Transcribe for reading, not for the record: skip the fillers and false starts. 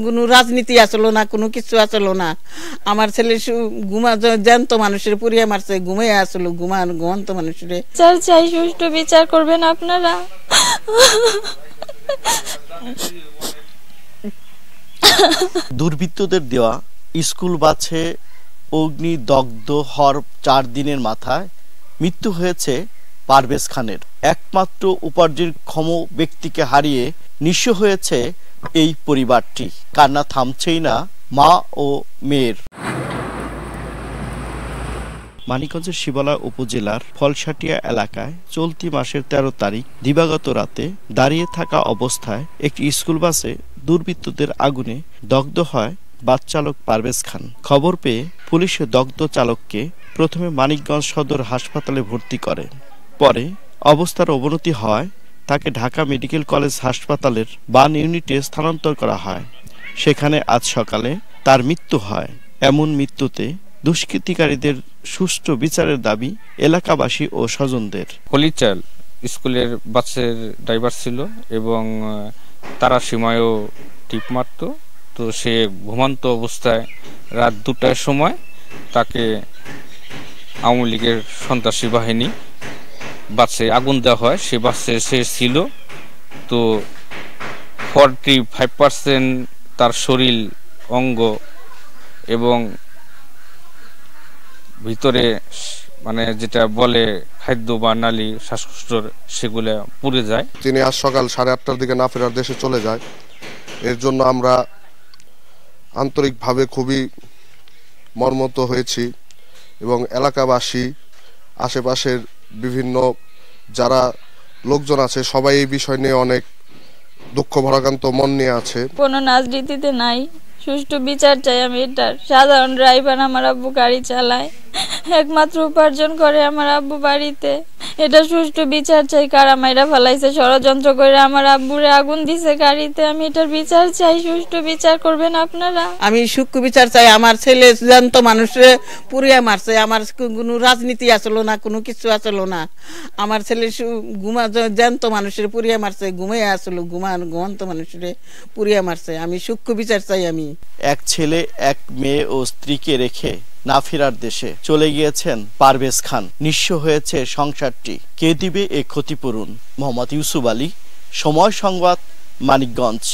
কোনো রাজনীতি আসলো না, কোনো কিছু আসলো না। আমার ছেলে জ্যান্ত মানুষের পুড়িয়ে মারছে, ঘুমিয়ে আসলো ঘুমন্ত মানুষের। চাই সুষ্ঠু বিচার করবেন আপনারা। দুর্বৃত্তদের দেওয়া স্কুল বাসে অগ্নিদগ্ধ হওয়ার 4 দিনের মাথায় মৃত্যু হয়েছে পারভেজ খানের। একমাত্র উপার্জনক্ষম ব্যক্তিকে হারিয়ে নিঃস্ব হয়েছে এই পরিবারটি। কান্না থামছেই না মা ও মেয়ের। মানিকগঞ্জের শিবালয় উপজেলার ফলসাটিয়া এলাকায় চলতি মাসের 13 তারিখ দিবাগত রাতে দাঁড়িয়ে থাকা অবস্থায় একটি স্কুল বাসে দুর্বৃত্তদের আগুনে দগ্ধ হয় বাস চালক পারভেজ খান। খবর পেয়ে পুলিশ দগ্ধ চালককে প্রথমে মানিকগঞ্জ সদর হাসপাতালে ভর্তি করে। পরে অবস্থার অবনতি হয় তাকে ঢাকা মেডিকেল কলেজ হাসপাতালের বার্ন ইউনিটে স্থানান্তর করা হয়। সেখানে আজ সকালে তার মৃত্যু হয়। এমন মৃত্যুতে দুষ্কৃতিকারীদের সুষ্ঠু বিচারের দাবি এলাকাবাসী ও স্বজনদের। হলিচাল স্কুলের বাসের ড্রাইভার ছিল এবং তারা সীমায়ও টিপ মারত। তো সে ঘুমন্ত অবস্থায় রাত 2টার সময় তাকে আওয়ামী লীগের সন্ত্রাসী বাহিনী বাসে আগুন দেওয়া হয়। সে বাসে সে ছিল। তো 45% তার শরীর অঙ্গ এবং ভিতরে মানে যেটা বলে খাদ্য বা নালী শ্বাসকষ্টর সেগুলো পুড়ে যায়। তিনি আজ সকাল 8:30টার দিকে না ফেরার দেশে চলে যায়। এর জন্য আমরা আন্তরিকভাবে খুবই মর্মাহত হয়েছি এবং এলাকাবাসী আশেপাশের বিভিন্ন যারা লোকজন আছে সবাই এই বিষয় নিয়ে অনেক দুঃখ ভারাক্রান্ত মন নিয়ে আছে। কোনো রাজনীতিতে নাই, সুষ্ঠু বিচার চাই আমি এটার। সাধারণ ড্রাইভার আমার আব্বু গাড়ি চালায়, একমাত্র উপার্জন করে আমার আব্বু বাড়িতে। এটা সুষ্ঠু বিচার চাই। কারা মাইরা ফেলাইছে ষড়যন্ত্র করে আমার আব্বুরে আগুন দিছে গাড়িতে। আমি এটার বিচার চাই, সুষ্ঠু বিচার করবেন আপনারা। আমি সূক্ষ্ম বিচার চাই। আমার ছেলে জ্যান্ত মানুষের পুড়িয়ে মারছে, আমার কোনো রাজনীতি আসলো না, কোনো কিছু আসলো না। আমার ছেলে জ্যান্ত মানুষের পুড়িয়ে মারছে, ঘুমিয়ে আসলো ঘুমন্ত মানুষের পুড়িয়ে মারছে। আমি সূক্ষ্ম বিচার চাই। আমি এক ছেলে, এক মেয়ে ও স্ত্রীকে রেখে না ফেরার দেশে চলে গিয়েছেন পারভেজ খান। নিঃস্ব হয়েছে সংসারটি। কে দিবে এ ক্ষতিপূরণ? মোহাম্মদ ইউসুফ আলী, সময় সংবাদ, মানিকগঞ্জ।